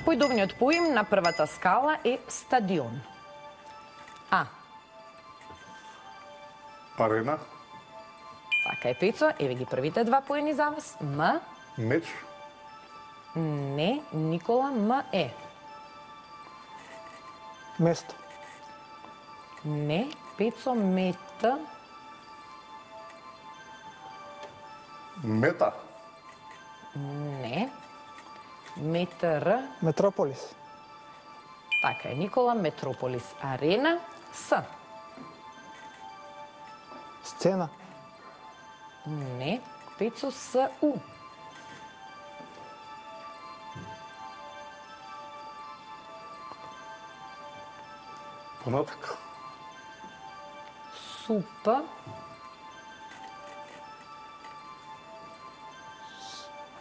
Појдовниот поим на првата скала е стадион. А. Арена. Така е, Пецо. Еве ги првите два поени за вас. М. Меч. Не, Никола, М е. Место. Не, Пецо, мета. Мета. Не. Метр. Метрополис. Така е, Никола, Метрополис. Арена. С. Сцена. Не, Пецо, С. У. Понатак. Суп.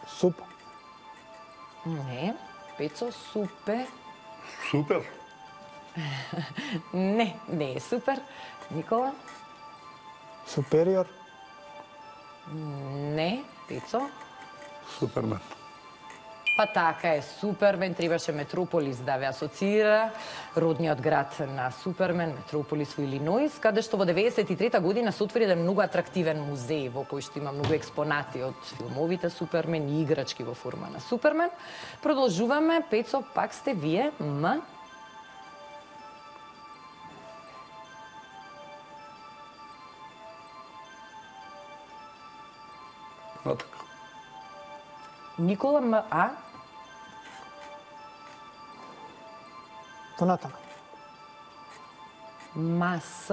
Суп. Не, Пецо, супе. Супер. Не, не е супер. Никола? Супериор. Не, Пецо. Супермен. Па така е, Супермен, требаше Метрополис да ве асоцира, родниот град на Супермен, Метрополис во Илиноис, каде што во 93-та година се отвори еден многу атрактивен музеј во кој што има многу експонати од филмовите Супермен и играчки во форма на Супермен. Продолжуваме, Пецо, пак сте вие, М. Понатак. Никола, М. А. Понатаму. Мас.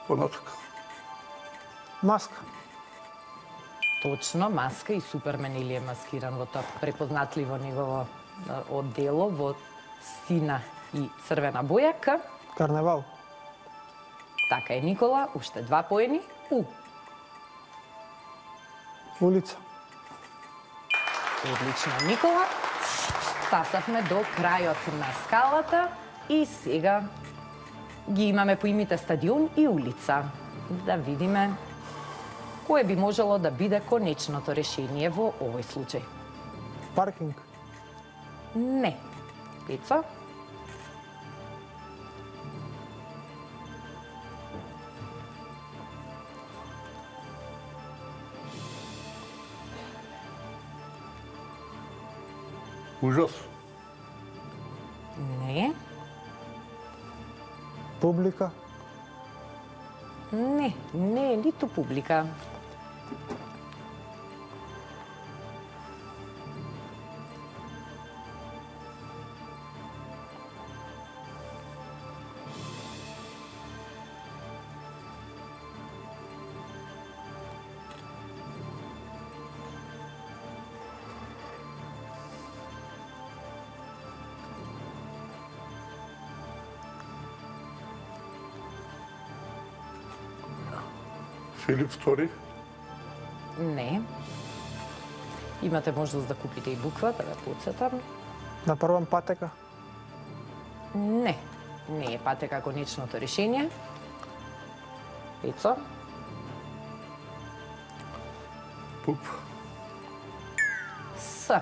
Понатак. Маска. Точно, Маска и Супермен или е маскиран во тоа препознатливо негово оддело во сина и црвена боја. К. Карневал. Така е, Никола, уште два поени. У. Улица. Одлично, Никола. Стасавме до крајот на скалата и сега ги имаме поимите стадион и улица. Да видиме кое би можело да биде конечното решение во овој случај. Паркинг. Не. Пеца? Ужас. Не. Публика. Не, не е ниту публика. Филип II. Не. Имате можност да купите и буква, да ве подсетам. На првам патека. Не. Не е патека конечното решение. Пецо? Пуп. С.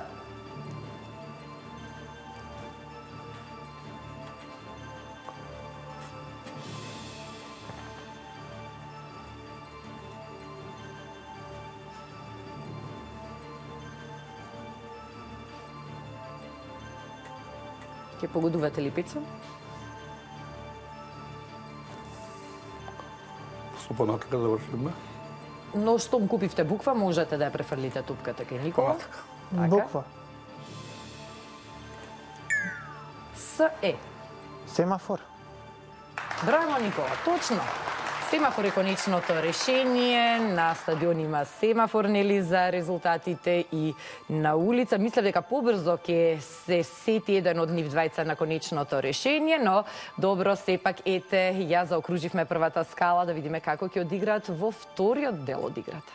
Ке погодувате ли Пецо? Со понатака завршиме. Но штом купивте буква, можете да ја префрлите тупката кај Никола. Понатака. Буква. С е. Семафор. Браво, Никола, точно. Семафор е конечното решение. На стадион има семафор, нели, за резултатите и на улица. Мислев дека побрзо ќе се сети еден од нив двајца на конечното решение, но добро, сепак, ете, ја заокруживме првата скала да видиме како ќе одиграат во вториот дел од играта.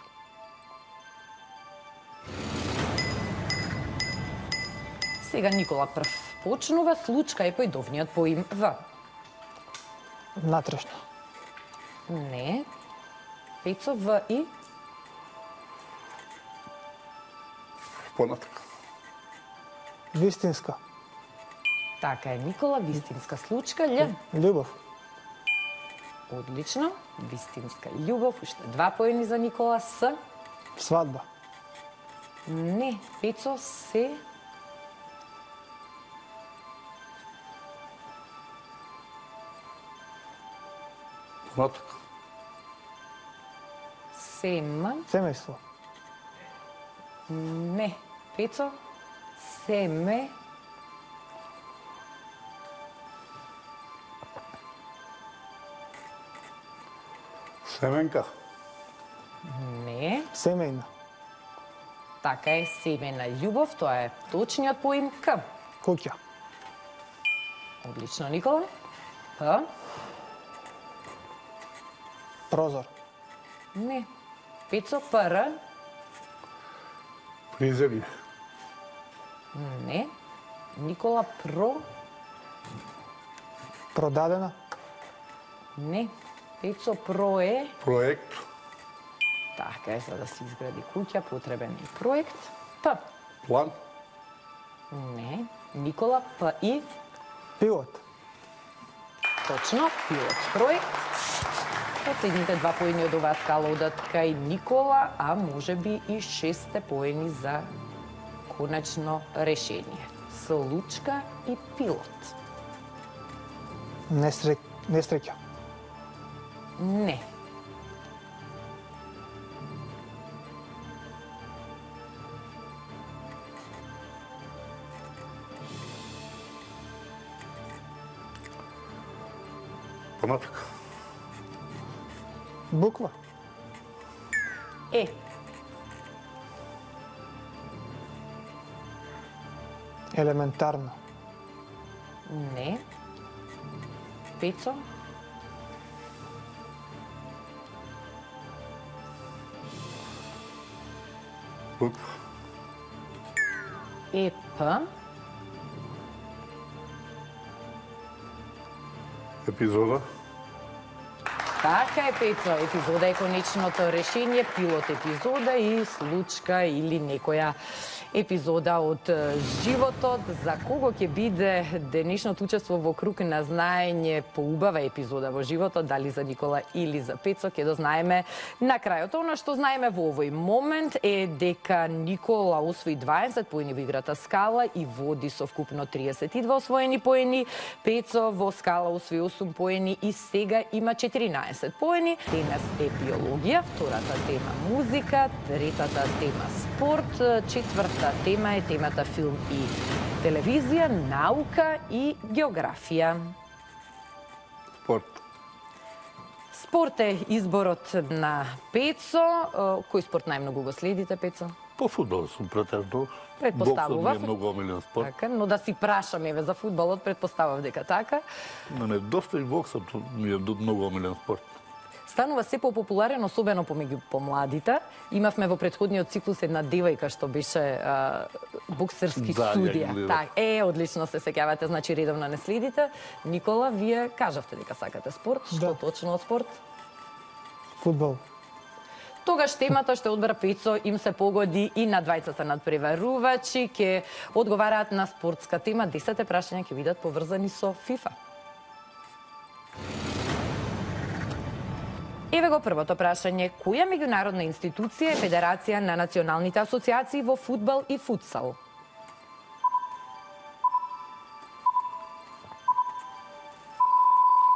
Сега Никола прв почнува, случка е појдовниот поим В. Натрешно. Не. Пецо, В и? Понатака. Вистинска. Така е, Никола, вистинска случка, Лј. Љубов. Одлично. Вистинска љубов, уште 2 поени за Никола, С. Свадба. Не. Пецо, Се. Понатака. Сем. Семејство. Не. Пецо, Семе. Семенка. Не. Семејна. Така е, семена љубов, тоа е точниот поим, К. Куќа. Одлично, Никола. П. Прозор. Не. Пецо, Пр. Приземје. Не. Никола, Про. Продадена. Не. Пецо, Про е. Проект. Така е, за да се изгради куќа, потребен е проект. П. План. Не. Никола, П и. Пилот. Точно, пилот проект. Последните 2 поени од оваа скала одат кај Никола, а може би и 6 поени за конечно решение. Случка и пилот. Несреќа. Не. Понатака. Буква. Е. Елементарно. Не. Пецо. Буква. П. Епизода. Така е, Пецо. Епизода е конечното решение, пилот епизода и случка или некоја епизода од животот. За кого ќе биде денешното учество во круг на знаење поубава епизода во животот, дали за Никола или за Пецо, ќе дознаеме на крајот. Она што знаеме во овој момент е дека Никола освои 20 поени во играта скала и води со вкупно 32 освоени поени. Пецо во скала освои 8 поени и сега има 14 поени. Денес е биологија, втората тема музика, третата тема спорт, четврта тема е темата филм и телевизија, наука и географија. Спорт. Спорт е изборот на Пецо. Кој спорт најмногу го следите, Пецо? По фудбал сум претежно. Предпоставував. Боксот ми е многу омилен спорт. Така, но да си прашам еве за фудбалот, предпоставав дека така. Не, доста и боксот ми е многу омилен спорт. Станува се попопуларен, особено помеѓу помладите. Имавме во претходниот циклус една девојка што беше боксерски Да, судија. ја гледав. Так, одлично се сеќавате, значи редовно не следите. Никола, вие кажавте дека сакате спорт, што Да. точно од спорт? Фудбал. Тогаш темата што одбра Пецо им се погоди и на двајцата надпреварувачи, ќе одговараат на спортска тема. 10 прашања ќе бидат поврзани со ФИФА. Еве го првото прашање. Која меѓународна институција е Федерација на националните асоциации во фудбал и футсал?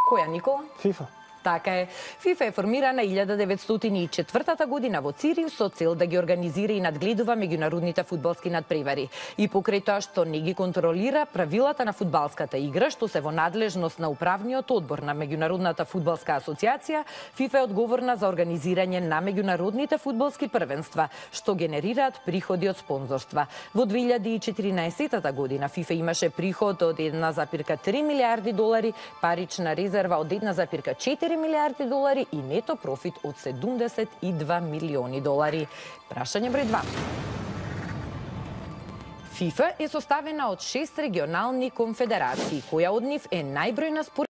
Која, Никола? ФИФА. Така е. ФИФА е формирана 1904 година во Цирих со цел да ги организира и надгледува меѓународните фудбалски надпревари. И покрај тоа што не ги контролира правилата на фудбалската игра, што се во надлежност на управниот одбор на Меѓународната фудбалска асоциација, ФИФА е одговорна за организирање на меѓународните фудбалски првенства, што генерираат приходи од спонзорства. Во 2014 година ФИФА имаше приход од 1,3 милиарди долари, парична резерва од 1,4 милиарди долари и нето профит од 72 милиони долари. Прашање број 2. ФИФА е составена од 6 регионални конфедерации, која од нив е најбројна според